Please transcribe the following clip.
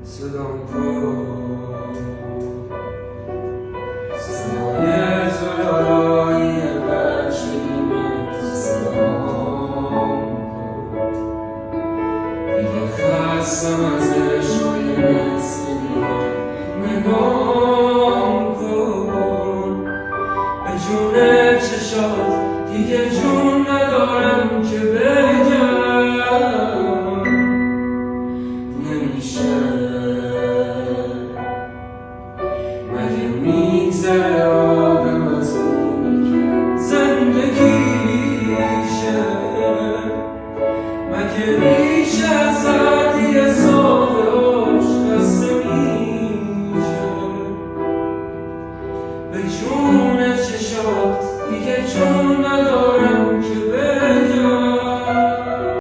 صدام کن صدای تو دارای بچگیمه صدام کن دیگه خستم از عشقای مسئولیت نگام کن به جون چشات دیگه جون ندارم که بگم نمیشه مگه میگذره آدم از اونی که زندگیشه مگه میشه